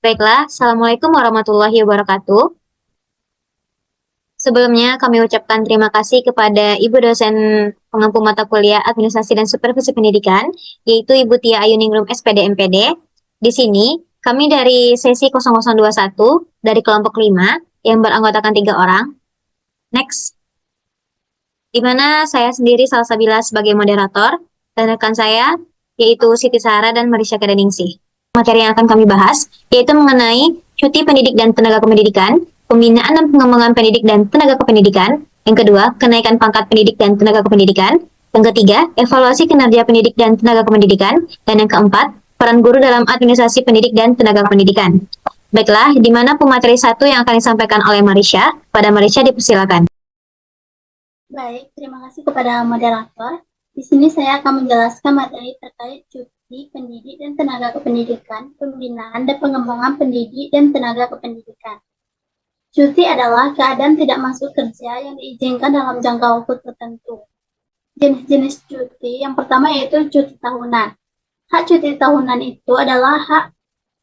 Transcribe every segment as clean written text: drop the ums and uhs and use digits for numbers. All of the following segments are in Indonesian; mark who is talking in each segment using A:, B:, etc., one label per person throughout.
A: Baiklah, Assalamualaikum warahmatullahi wabarakatuh. Sebelumnya kami ucapkan terima kasih kepada Ibu dosen pengampu mata kuliah Administrasi dan Supervisi Pendidikan, yaitu Ibu Tia Ayuningrum SPD MPD. Di sini, kami dari sesi 0021 dari kelompok 5 yang beranggotakan 3 orang. Next, di mana saya sendiri Salsabila sebagai moderator dan rekan saya yaitu Siti Sara dan Marisha Kedaningsih. Materi yang akan kami bahas yaitu mengenai cuti pendidik dan tenaga kependidikan, pembinaan dan pengembangan pendidik dan tenaga kependidikan, yang kedua, kenaikan pangkat pendidik dan tenaga kependidikan, yang ketiga, evaluasi kinerja pendidik dan tenaga kependidikan, dan yang keempat, peran guru dalam administrasi pendidik dan tenaga pendidikan. Baiklah, di mana pemateri satu yang akan disampaikan oleh Marisha, pada Marisha dipersilakan.
B: Baik, terima kasih kepada moderator. Di sini saya akan menjelaskan materi terkait cuti pendidik dan tenaga kependidikan, pembinaan dan pengembangan pendidik dan tenaga kependidikan. Cuti adalah keadaan tidak masuk kerja yang diizinkan dalam jangka waktu tertentu. Jenis-jenis cuti yang pertama yaitu cuti tahunan. Hak cuti tahunan itu adalah hak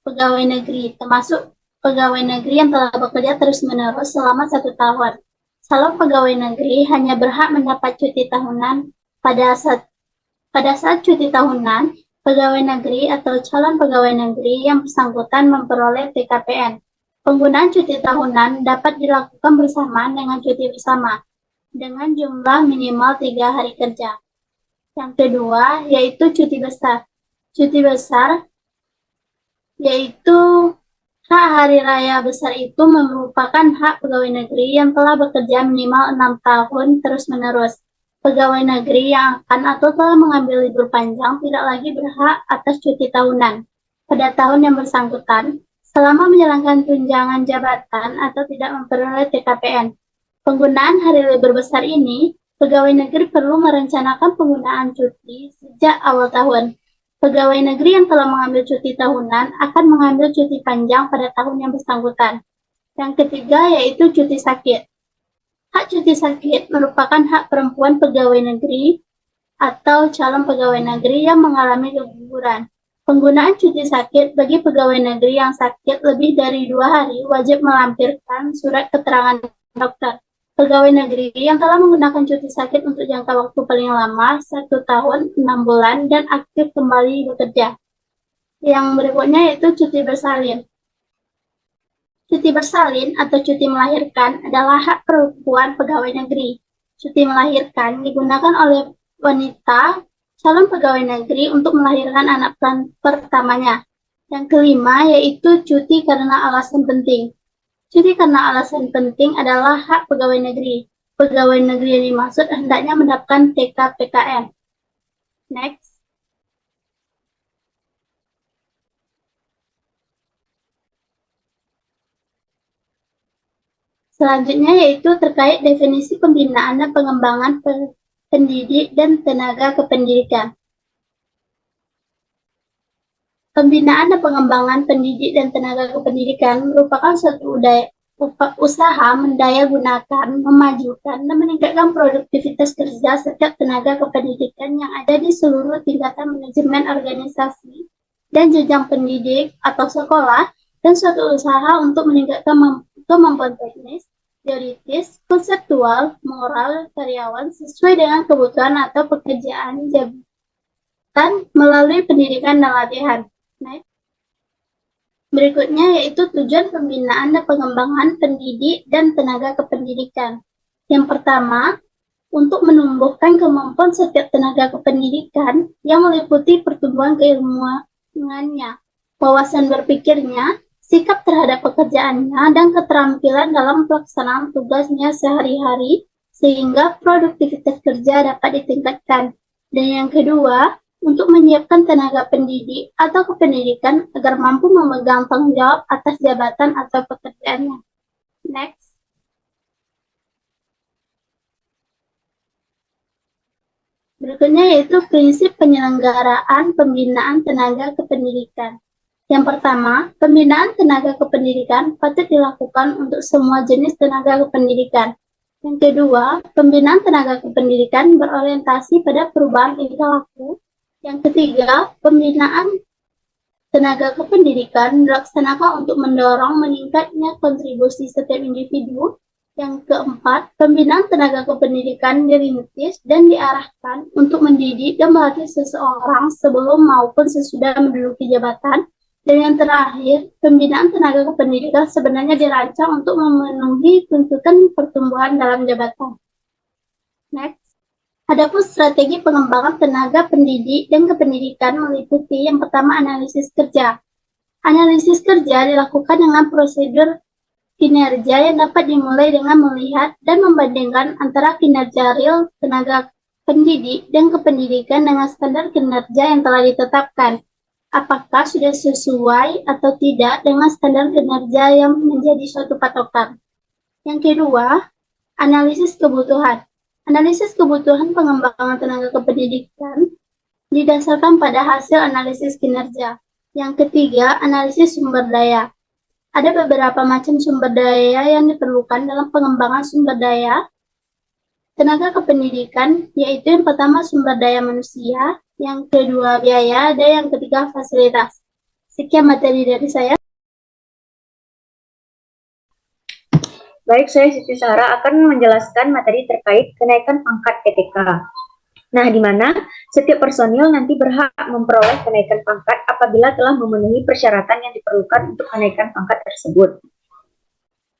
B: pegawai negeri, termasuk pegawai negeri yang telah bekerja terus-menerus selama 1 tahun. Calon pegawai negeri hanya berhak mendapat cuti tahunan pada saat cuti tahunan, pegawai negeri atau calon pegawai negeri yang bersangkutan memperoleh TKPN. Penggunaan cuti tahunan dapat dilakukan bersamaan dengan cuti bersama, dengan jumlah minimal 3 hari kerja. Yang kedua, yaitu cuti besar. Cuti besar yaitu hak hari raya besar itu merupakan hak pegawai negeri yang telah bekerja minimal 6 tahun terus-menerus. Pegawai negeri yang akan atau telah mengambil libur panjang tidak lagi berhak atas cuti tahunan pada tahun yang bersangkutan selama menjalankan tunjangan jabatan atau tidak memperoleh TKPN. Penggunaan hari libur besar ini, pegawai negeri perlu merencanakan penggunaan cuti sejak awal tahun. Pegawai negeri yang telah mengambil cuti tahunan akan mengambil cuti panjang pada tahun yang bersangkutan. Yang ketiga yaitu cuti sakit. Hak cuti sakit merupakan hak perempuan pegawai negeri atau calon pegawai negeri yang mengalami keguguran. Penggunaan cuti sakit bagi pegawai negeri yang sakit lebih dari 2 hari wajib melampirkan surat keterangan dokter. Pegawai negeri yang telah menggunakan cuti sakit untuk jangka waktu paling lama 1 tahun 6 bulan dan aktif kembali bekerja. Yang berikutnya yaitu cuti bersalin. Cuti bersalin atau cuti melahirkan adalah hak perempuan pegawai negeri. Cuti melahirkan digunakan oleh wanita calon pegawai negeri untuk melahirkan anak pertamanya. Yang kelima yaitu cuti karena alasan penting. Cuti karena alasan penting adalah hak pegawai negeri. Pegawai negeri yang dimaksud hendaknya mendapatkan TKPKN. Next. Selanjutnya yaitu terkait definisi pembinaan dan pengembangan pendidik dan tenaga kependidikan. Pembinaan dan pengembangan pendidik dan tenaga kependidikan merupakan suatu usaha mendaya gunakan, memajukan, dan meningkatkan produktivitas kerja setiap tenaga kependidikan yang ada di seluruh tingkatan manajemen organisasi dan jenjang pendidik atau sekolah, dan suatu usaha untuk meningkatkan kemampuan teknis, teoritis, konseptual, moral karyawan sesuai dengan kebutuhan atau pekerjaan jabatan melalui pendidikan dan latihan. Next. Berikutnya yaitu tujuan pembinaan dan pengembangan pendidik dan tenaga kependidikan. Yang pertama, untuk menumbuhkan kemampuan setiap tenaga kependidikan yang meliputi pertumbuhan keilmuannya, wawasan berpikirnya, sikap terhadap pekerjaannya, dan keterampilan dalam pelaksanaan tugasnya sehari-hari sehingga produktivitas kerja dapat ditingkatkan. Dan yang kedua, untuk menyiapkan tenaga pendidik atau kependidikan agar mampu memegang tanggung jawab atas jabatan atau pekerjaannya. Next. Berikutnya yaitu prinsip penyelenggaraan pembinaan tenaga kependidikan. Yang pertama, pembinaan tenaga kependidikan patut dilakukan untuk semua jenis tenaga kependidikan. Yang kedua, pembinaan tenaga kependidikan berorientasi pada perubahan tingkah laku. Yang ketiga, pembinaan Tenaga kependidikan dilaksanakan untuk mendorong meningkatnya kontribusi setiap individu. Yang keempat, pembinaan tenaga kependidikan dirintis dan diarahkan untuk mendidik dan melatih seseorang sebelum maupun sesudah menduduki jabatan. Dan yang terakhir, pembinaan tenaga kependidikan sebenarnya dirancang untuk memenuhi tuntutan pertumbuhan dalam jabatan. Next. Adapun strategi pengembangan tenaga pendidik dan kependidikan meliputi yang pertama analisis kerja. Analisis kerja dilakukan dengan prosedur kinerja yang dapat dimulai dengan melihat dan membandingkan antara kinerja real tenaga pendidik dan kependidikan dengan standar kinerja yang telah ditetapkan. Apakah sudah sesuai atau tidak dengan standar kinerja yang menjadi suatu patokan. Yang kedua, analisis kebutuhan. Analisis kebutuhan pengembangan tenaga kependidikan didasarkan pada hasil analisis kinerja. Yang ketiga, analisis sumber daya. Ada beberapa macam sumber daya yang diperlukan dalam pengembangan sumber daya tenaga kependidikan, yaitu yang pertama sumber daya manusia, yang kedua biaya, dan yang ketiga fasilitas. Sekian materi dari saya.
C: Baik, saya Siti Sarah akan menjelaskan materi terkait kenaikan pangkat PTK. Nah, di mana setiap personil nanti berhak memperoleh kenaikan pangkat apabila telah memenuhi persyaratan yang diperlukan untuk kenaikan pangkat tersebut.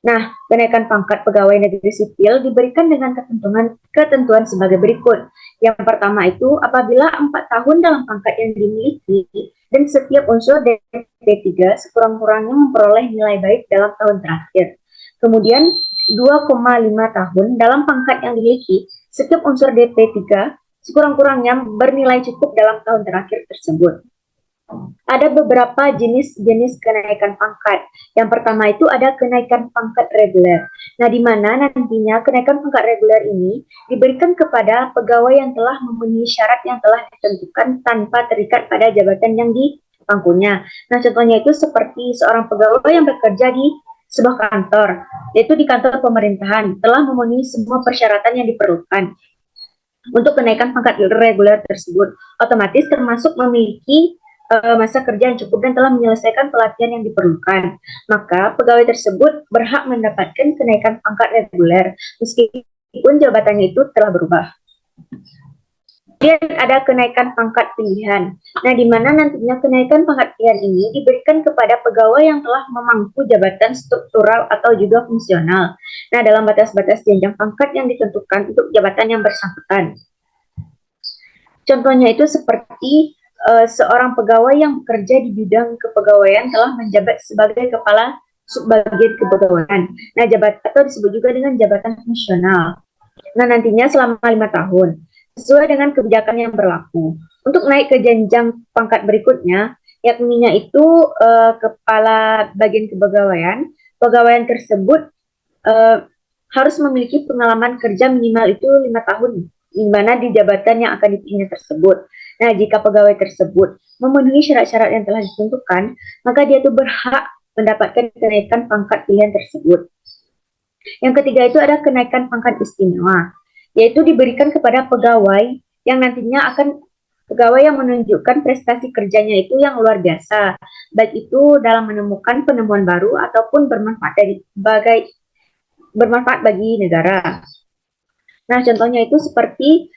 C: Nah, kenaikan pangkat pegawai negeri sipil diberikan dengan ketentuan sebagai berikut. Yang pertama itu apabila 4 tahun dalam pangkat yang dimiliki dan setiap unsur DP3 sekurang-kurangnya memperoleh nilai baik dalam tahun terakhir. Kemudian 2,5 tahun dalam pangkat yang dimiliki, setiap unsur DP3 sekurang-kurangnya bernilai cukup dalam tahun terakhir tersebut. Ada beberapa jenis-jenis kenaikan pangkat. Yang pertama itu ada kenaikan pangkat reguler. Nah, di mana nantinya kenaikan pangkat reguler ini diberikan kepada pegawai yang telah memenuhi syarat yang telah ditentukan tanpa terikat pada jabatan yang dipangkunya. Nah, contohnya itu seperti seorang pegawai yang bekerja di sebuah kantor, yaitu di kantor pemerintahan, telah memenuhi semua persyaratan yang diperlukan untuk kenaikan pangkat reguler tersebut. Otomatis termasuk memiliki masa kerja yang cukup dan telah menyelesaikan pelatihan yang diperlukan. Maka pegawai tersebut berhak mendapatkan kenaikan pangkat reguler meskipun jabatannya itu telah berubah. Kemudian ada kenaikan pangkat pilihan. Nah, di mana nantinya kenaikan pangkat pilihan ini diberikan kepada pegawai yang telah memangku jabatan struktural atau juga fungsional. Nah, dalam batas-batas jenjang pangkat yang ditentukan untuk jabatan yang bersangkutan. Contohnya itu seperti seorang pegawai yang bekerja di bidang kepegawaian telah menjabat sebagai kepala subbagian kepegawaian. Nah, atau disebut juga dengan jabatan fungsional. Nah, nantinya selama 5 tahun sesuai dengan kebijakan yang berlaku. Untuk naik ke jenjang pangkat berikutnya, yakninya itu kepala bagian kepegawaian, pegawaian tersebut harus memiliki pengalaman kerja minimal itu 5 tahun, di mana di jabatan yang akan dipilih tersebut. Nah, jika pegawai tersebut memenuhi syarat-syarat yang telah ditentukan, maka dia itu berhak mendapatkan kenaikan pangkat pilihan tersebut. Yang ketiga itu ada kenaikan pangkat istimewa, yaitu diberikan kepada pegawai yang nantinya akan pegawai yang menunjukkan prestasi kerjanya itu yang luar biasa, baik itu dalam menemukan penemuan baru ataupun bermanfaat bagi negara. Nah, contohnya itu seperti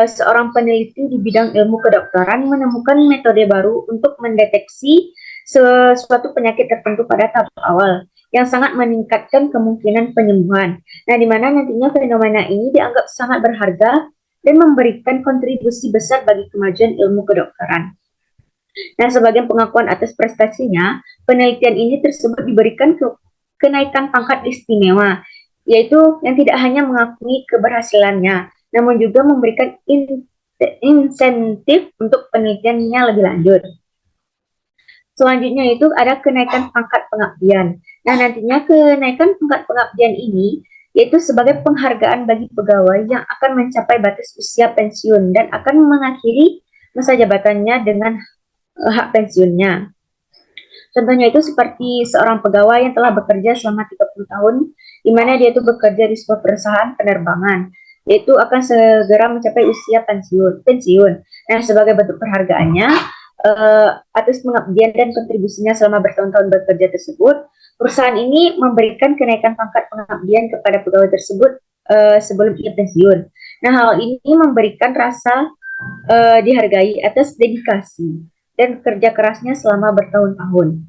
C: seorang peneliti di bidang ilmu kedokteran menemukan metode baru untuk mendeteksi sesuatu penyakit tertentu pada tahap awal yang sangat meningkatkan kemungkinan penyembuhan. Nah, di mana nantinya fenomena ini dianggap sangat berharga dan memberikan kontribusi besar bagi kemajuan ilmu kedokteran. Nah, sebagai pengakuan atas prestasinya, penelitian ini tersebut diberikan kenaikan pangkat istimewa, yaitu yang tidak hanya mengakui keberhasilannya, namun juga memberikan insentif untuk penelitiannya lebih lanjut. Selanjutnya itu ada kenaikan pangkat pengabdian. Nah, nantinya kenaikan pangkat pengabdian ini yaitu sebagai penghargaan bagi pegawai yang akan mencapai batas usia pensiun dan akan mengakhiri masa jabatannya dengan hak pensiunnya. Contohnya itu seperti seorang pegawai yang telah bekerja selama 30 tahun, di mana dia itu bekerja di sebuah perusahaan penerbangan, yaitu akan segera mencapai usia pensiun. Nah, sebagai bentuk penghargaannya, atas pengabdian dan kontribusinya selama bertahun-tahun bekerja tersebut, perusahaan ini memberikan kenaikan pangkat pengabdian kepada pegawai tersebut sebelum ia pensiun. Nah, hal ini memberikan rasa dihargai atas dedikasi dan kerja kerasnya selama bertahun-tahun.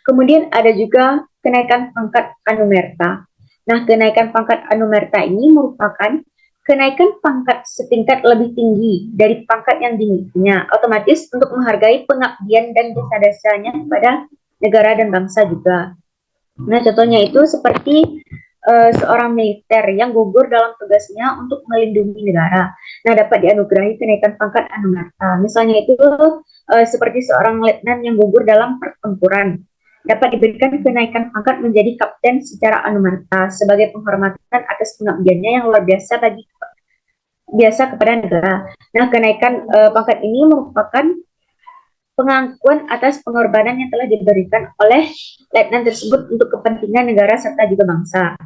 C: Kemudian ada juga kenaikan pangkat anumerta. Nah, kenaikan pangkat anumerta ini merupakan kenaikan pangkat setingkat lebih tinggi dari pangkat yang dimilikinya, otomatis untuk menghargai pengabdian dan jasa-jasanya kepada negara dan bangsa juga. Nah, contohnya itu seperti seorang militer yang gugur dalam tugasnya untuk melindungi negara. Nah, dapat dianugerahi kenaikan pangkat anumerta. Misalnya itu seperti seorang letnan yang gugur dalam pertempuran, dapat diberikan kenaikan pangkat menjadi kapten secara anumerta sebagai penghormatan atas pengabdiannya yang luar biasa kepada negara. Nah, kenaikan pangkat ini merupakan pengakuan atas pengorbanan yang telah diberikan oleh letnan tersebut untuk kepentingan negara serta juga bangsa.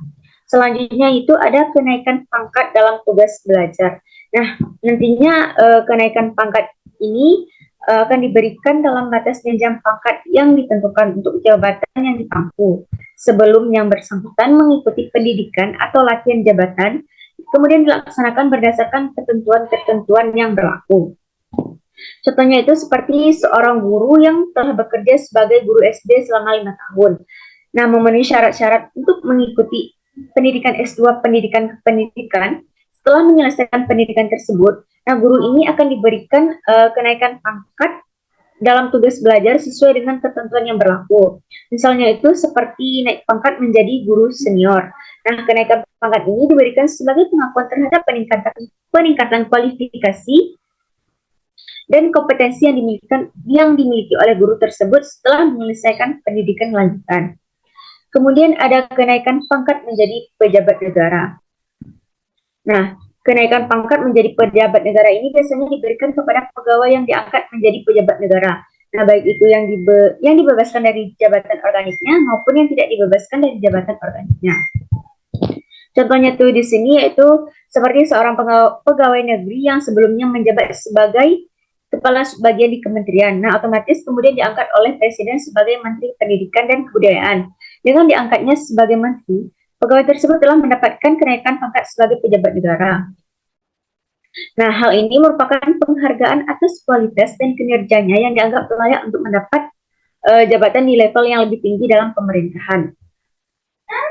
C: Selanjutnya itu ada kenaikan pangkat dalam tugas belajar. Nah, nantinya kenaikan pangkat ini akan diberikan dalam batas jenjang pangkat yang ditentukan untuk jabatan yang ditampu sebelum yang bersangkutan mengikuti pendidikan atau latihan jabatan, kemudian dilaksanakan berdasarkan ketentuan-ketentuan yang berlaku. Contohnya itu seperti seorang guru yang telah bekerja sebagai guru SD selama 5 tahun. Nah, memenuhi syarat-syarat untuk mengikuti pendidikan S2 pendidikan kependidikan. Setelah menyelesaikan pendidikan tersebut, nah guru ini akan diberikan kenaikan pangkat dalam tugas belajar sesuai dengan ketentuan yang berlaku. Misalnya itu seperti naik pangkat menjadi guru senior. Nah, kenaikan pangkat ini diberikan sebagai pengakuan terhadap peningkatan kualifikasi dan kompetensi yang dimiliki oleh guru tersebut setelah menyelesaikan pendidikan lanjutan. Kemudian ada kenaikan pangkat menjadi pejabat negara. Nah, kenaikan pangkat menjadi pejabat negara ini biasanya diberikan kepada pegawai yang diangkat menjadi pejabat negara. Nah, baik itu yang dibebaskan dari jabatan organiknya maupun yang tidak dibebaskan dari jabatan organiknya. Contohnya tuh di sini yaitu seperti seorang pegawai negeri yang sebelumnya menjabat sebagai kepala bagian di kementerian. Nah, otomatis kemudian diangkat oleh presiden sebagai Menteri Pendidikan dan Kebudayaan. Dengan diangkatnya sebagai menteri, pegawai tersebut telah mendapatkan kenaikan pangkat sebagai pejabat negara. Nah, hal ini merupakan penghargaan atas kualitas dan kinerjanya yang dianggap layak untuk mendapat jabatan di level yang lebih tinggi dalam pemerintahan.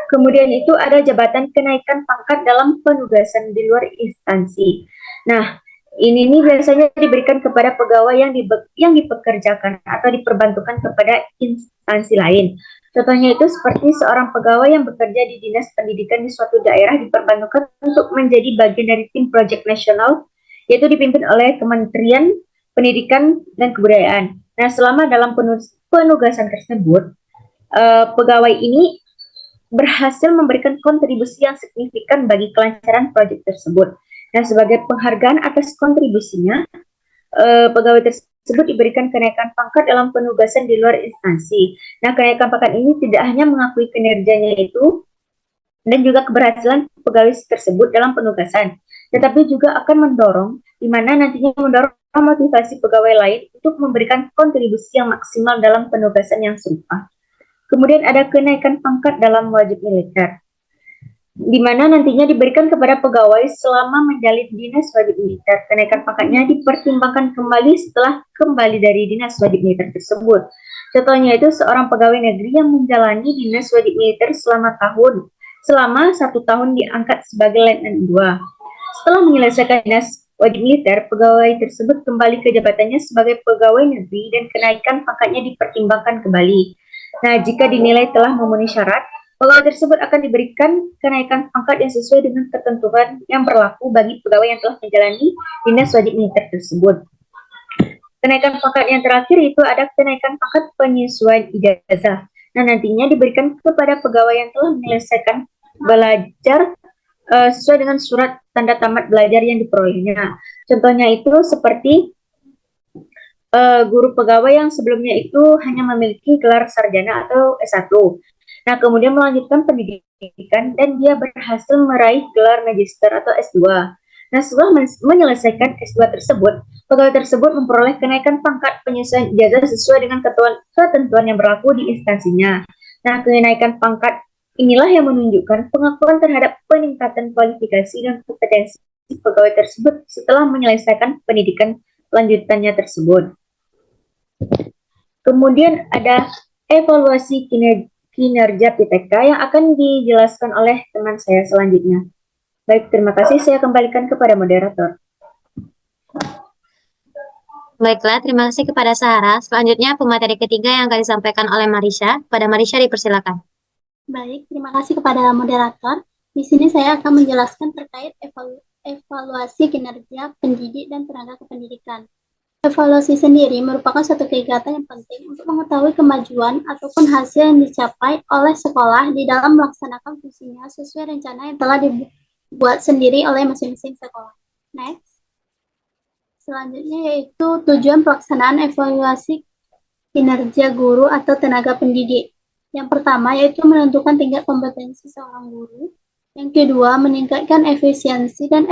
C: Kemudian itu ada jabatan kenaikan pangkat dalam penugasan di luar instansi. Nah, ini biasanya diberikan kepada pegawai yang dipekerjakan atau diperbantukan kepada instansi lain. Contohnya itu seperti seorang pegawai yang bekerja di dinas pendidikan di suatu daerah diperbantukan untuk menjadi bagian dari tim proyek nasional, yaitu dipimpin oleh Kementerian Pendidikan dan Kebudayaan. Nah, selama dalam penugasan tersebut, pegawai ini berhasil memberikan kontribusi yang signifikan bagi kelancaran proyek tersebut. Nah, sebagai penghargaan atas kontribusinya, pegawai tersebut diberikan kenaikan pangkat dalam penugasan di luar instansi. Nah, kenaikan pangkat ini tidak hanya mengakui kinerjanya itu dan juga keberhasilan pegawai tersebut dalam penugasan, tetapi juga akan mendorong, di mana nantinya mendorong motivasi pegawai lain untuk memberikan kontribusi yang maksimal dalam penugasan yang serupa. Kemudian ada kenaikan pangkat dalam wajib militer, di mana nantinya diberikan kepada pegawai selama menjalin dinas wajib militer. Kenaikan pangkatnya dipertimbangkan kembali setelah kembali dari dinas wajib militer tersebut. Contohnya itu seorang pegawai negeri yang menjalani dinas wajib militer selama 1 tahun diangkat sebagai letnan 2. Setelah menyelesaikan dinas wajib militer, pegawai tersebut kembali ke jabatannya sebagai pegawai negeri dan kenaikan pangkatnya dipertimbangkan kembali. Nah, jika dinilai telah memenuhi syarat, pegawai tersebut akan diberikan kenaikan pangkat yang sesuai dengan ketentuan yang berlaku bagi pegawai yang telah menjalani dinas wajib militer tersebut. Kenaikan pangkat yang terakhir itu ada kenaikan pangkat penyesuaian ijazah. Nah, nantinya diberikan kepada pegawai yang telah menyelesaikan belajar sesuai dengan surat tanda tamat belajar yang diperolehnya. Contohnya itu seperti guru pegawai yang sebelumnya itu hanya memiliki gelar sarjana atau S1. Nah, kemudian melanjutkan pendidikan dan dia berhasil meraih gelar magister atau S2. Nah, setelah menyelesaikan S2 tersebut, pegawai tersebut memperoleh kenaikan pangkat penyesuaian ijazah sesuai dengan ketentuan yang berlaku di instansinya. Nah, kenaikan pangkat inilah yang menunjukkan pengakuan terhadap peningkatan kualifikasi dan kompetensi pegawai tersebut setelah menyelesaikan pendidikan lanjutannya tersebut. Kemudian ada evaluasi kinerja PTK yang akan dijelaskan oleh teman saya selanjutnya. Baik, terima kasih. Saya kembalikan kepada moderator.
A: Baiklah, terima kasih kepada Sarah. Selanjutnya pemateri ketiga yang akan disampaikan oleh Marisha. Pada Marisha dipersilakan.
B: Baik, terima kasih kepada moderator. Di sini saya akan menjelaskan terkait evaluasi kinerja pendidik dan tenaga kependidikan. Evaluasi sendiri merupakan suatu kegiatan yang penting untuk mengetahui kemajuan ataupun hasil yang dicapai oleh sekolah di dalam melaksanakan fungsinya sesuai rencana yang telah dibuat sendiri oleh masing-masing sekolah. Next. Selanjutnya yaitu tujuan pelaksanaan evaluasi kinerja guru atau tenaga pendidik. Yang pertama yaitu menentukan tingkat kompetensi seorang guru. Yang kedua, meningkatkan efisiensi dan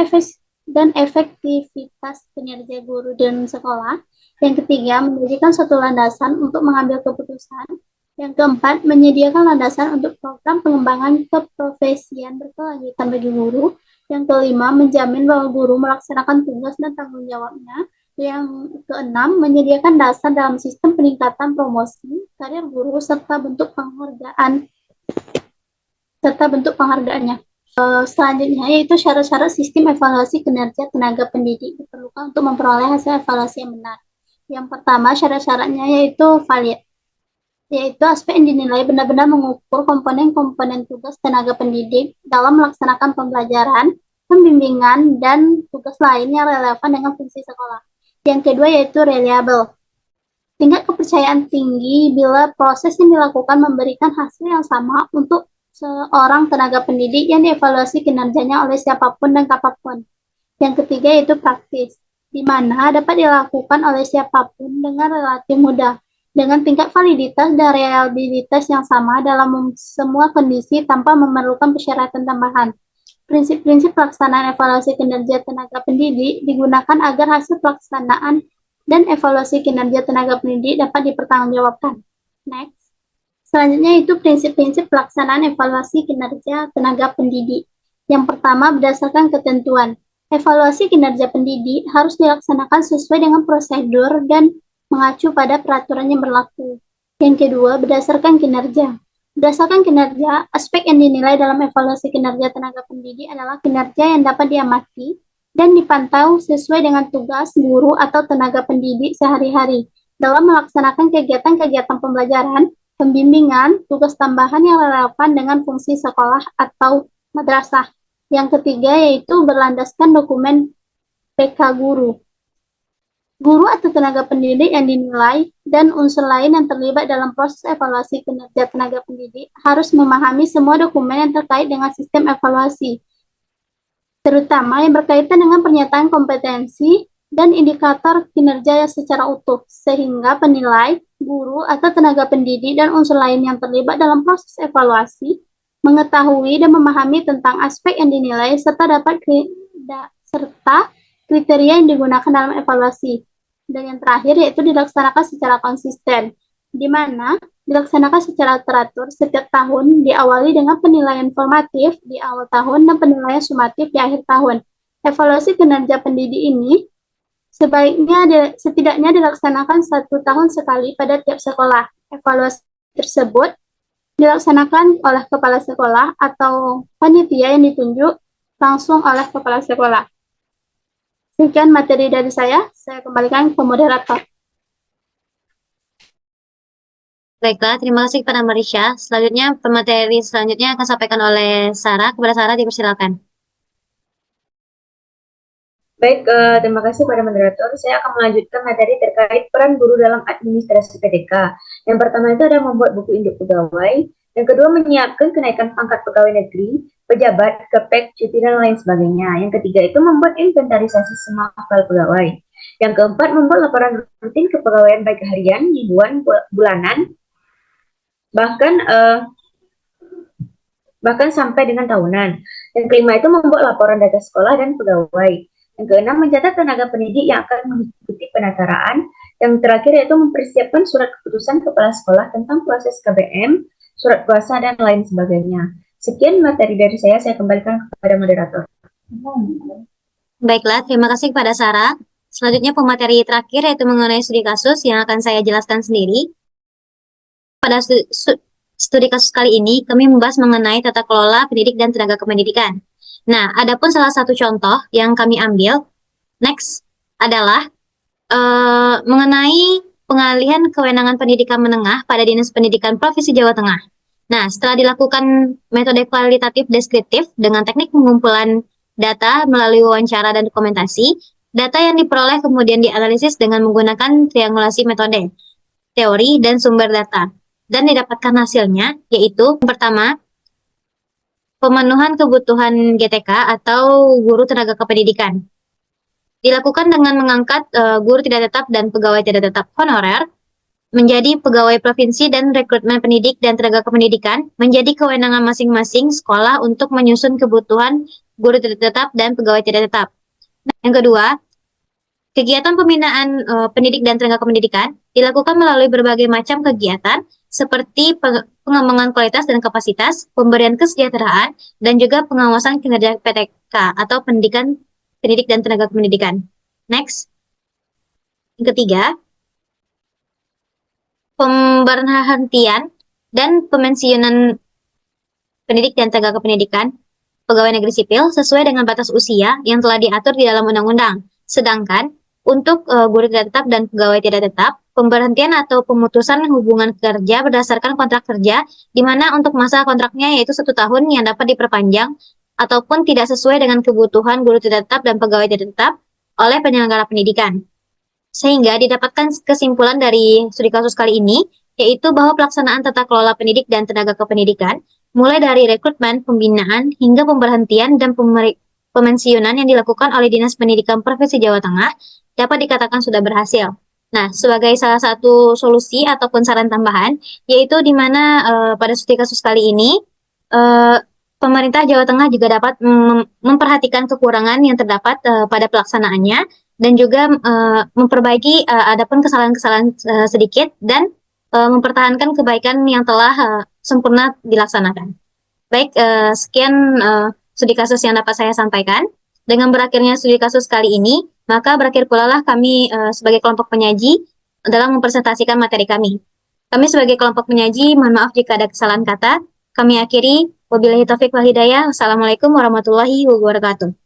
B: efektivitas kinerja guru dan sekolah. Yang ketiga, menjadikan suatu landasan untuk mengambil keputusan. Yang keempat, menyediakan landasan untuk program pengembangan keprofesian berkelanjutan bagi guru. Yang kelima, menjamin bahwa guru melaksanakan tugas dan tanggung jawabnya. Yang keenam, menyediakan dasar dalam sistem peningkatan promosi karir guru serta bentuk penghargaannya. Selanjutnya yaitu syarat-syarat sistem evaluasi kinerja tenaga pendidik diperlukan untuk memperoleh hasil evaluasi yang benar. Yang pertama, syarat-syaratnya yaitu valid, yaitu aspek yang dinilai benar-benar mengukur komponen-komponen tugas tenaga pendidik dalam melaksanakan pembelajaran, pembimbingan, dan tugas lain yang relevan dengan fungsi sekolah. Yang kedua yaitu reliable. Tingkat kepercayaan tinggi bila proses yang dilakukan memberikan hasil yang sama untuk seorang tenaga pendidik yang dievaluasi kinerjanya oleh siapapun dan kapanpun. Yang ketiga yaitu praktis, di mana dapat dilakukan oleh siapapun dengan relatif mudah, dengan tingkat validitas dan reliabilitas yang sama dalam semua kondisi tanpa memerlukan persyaratan tambahan. Prinsip-prinsip pelaksanaan evaluasi kinerja tenaga pendidik digunakan agar hasil pelaksanaan dan evaluasi kinerja tenaga pendidik dapat dipertanggungjawabkan. Next. Selanjutnya itu prinsip-prinsip pelaksanaan evaluasi kinerja tenaga pendidik. Yang pertama, berdasarkan ketentuan. Evaluasi kinerja pendidik harus dilaksanakan sesuai dengan prosedur dan mengacu pada peraturan yang berlaku. Yang kedua, berdasarkan kinerja. Berdasarkan kinerja, aspek yang dinilai dalam evaluasi kinerja tenaga pendidik adalah kinerja yang dapat diamati dan dipantau sesuai dengan tugas guru atau tenaga pendidik sehari-hari dalam melaksanakan kegiatan-kegiatan pembelajaran, pembimbingan, tugas tambahan yang relevan dengan fungsi sekolah atau madrasah. Yang ketiga yaitu berlandaskan dokumen PK guru. Guru atau tenaga pendidik yang dinilai dan unsur lain yang terlibat dalam proses evaluasi kinerja tenaga pendidik harus memahami semua dokumen yang terkait dengan sistem evaluasi, terutama yang berkaitan dengan pernyataan kompetensi dan indikator kinerja secara utuh, sehingga penilai, guru atau tenaga pendidik dan unsur lain yang terlibat dalam proses evaluasi mengetahui dan memahami tentang aspek yang dinilai serta kriteria yang digunakan dalam evaluasi. Dan yang terakhir yaitu dilaksanakan secara konsisten, di mana dilaksanakan secara teratur setiap tahun, diawali dengan penilaian formatif di awal tahun dan penilaian sumatif di akhir tahun. Evaluasi kinerja pendidik ini setidaknya dilaksanakan 1 tahun sekali pada tiap sekolah. Evaluasi tersebut dilaksanakan oleh kepala sekolah atau panitia yang ditunjuk langsung oleh kepala sekolah. Sekian materi dari saya kembalikan ke moderator.
A: Baiklah, terima kasih kepada Marisha. Selanjutnya, pemateri selanjutnya akan disampaikan oleh Sarah. Kepada Sarah, dipersilakan.
C: Baik, terima kasih pada moderator. Saya akan melanjutkan materi terkait peran guru dalam administrasi PTK. Yang pertama itu adalah membuat buku induk pegawai. Yang kedua, menyiapkan kenaikan pangkat pegawai negeri, pejabat, kepek, cuti, dan lain sebagainya. Yang ketiga itu membuat inventarisasi semua file pegawai. Yang keempat, membuat laporan rutin kepegawaian baik harian, mingguan, bulanan, bahkan sampai dengan tahunan. Yang kelima itu membuat laporan data sekolah dan pegawai. Yang keenam, mencatat tenaga pendidik yang akan mengikuti penataraan. Yang terakhir yaitu mempersiapkan surat keputusan kepala sekolah tentang proses KBM, surat kuasa, dan lain sebagainya. Sekian materi dari saya kembalikan kepada moderator.
A: Baiklah, terima kasih kepada Sarah. Selanjutnya pemateri terakhir yaitu mengenai studi kasus yang akan saya jelaskan sendiri. Pada studi kasus kali ini, kami membahas mengenai tata kelola pendidik dan tenaga kependidikan. Nah, adapun salah satu contoh yang kami ambil, next, adalah mengenai pengalihan kewenangan pendidikan menengah pada Dinas Pendidikan Provinsi Jawa Tengah. Nah, setelah dilakukan metode kualitatif deskriptif dengan teknik pengumpulan data melalui wawancara dan dokumentasi, data yang diperoleh kemudian dianalisis dengan menggunakan triangulasi metode, teori, dan sumber data. Dan didapatkan hasilnya, yaitu pertama, pemenuhan kebutuhan GTK atau guru tenaga kependidikan. Dilakukan dengan mengangkat guru tidak tetap dan pegawai tidak tetap honorer menjadi pegawai provinsi dan rekrutmen pendidik dan tenaga kependidikan menjadi kewenangan masing-masing sekolah untuk menyusun kebutuhan guru tidak tetap dan pegawai tidak tetap. Yang kedua, kegiatan pembinaan pendidik dan tenaga kependidikan dilakukan melalui berbagai macam kegiatan seperti pengembangan kualitas dan kapasitas, pemberian kesejahteraan, dan juga pengawasan kinerja PTK atau pendidikan pendidik dan tenaga kependidikan. Next. Yang ketiga, pemberhentian dan pemensiunan pendidik dan tenaga kependidikan pegawai negeri sipil sesuai dengan batas usia yang telah diatur di dalam undang-undang. Sedangkan untuk guru tidak tetap dan pegawai tidak tetap, pemberhentian atau pemutusan hubungan kerja berdasarkan kontrak kerja, di mana untuk masa kontraknya yaitu 1 tahun yang dapat diperpanjang ataupun tidak sesuai dengan kebutuhan guru tidak tetap dan pegawai tidak tetap oleh penyelenggara pendidikan. Sehingga didapatkan kesimpulan dari studi kasus kali ini, yaitu bahwa pelaksanaan tata kelola pendidik dan tenaga kependidikan, mulai dari rekrutmen, pembinaan, hingga pemberhentian dan pemensiunan yang dilakukan oleh Dinas Pendidikan Provinsi Jawa Tengah, dapat dikatakan sudah berhasil. Nah, sebagai salah satu solusi ataupun saran tambahan, yaitu di mana pada studi kasus kali ini, pemerintah Jawa Tengah juga dapat memperhatikan kekurangan yang terdapat pada pelaksanaannya, dan juga memperbaiki adapun kesalahan-kesalahan sedikit dan mempertahankan kebaikan yang telah sempurna dilaksanakan. Baik, sekian studi kasus yang dapat saya sampaikan. Dengan berakhirnya studi kasus kali ini, maka berakhir pula lah kami sebagai kelompok penyaji dalam mempresentasikan materi kami. Kami sebagai kelompok penyaji, mohon maaf jika ada kesalahan kata. Kami akhiri, wabillahi taufiq wal hidayah. Wassalamualaikum warahmatullahi wabarakatuh.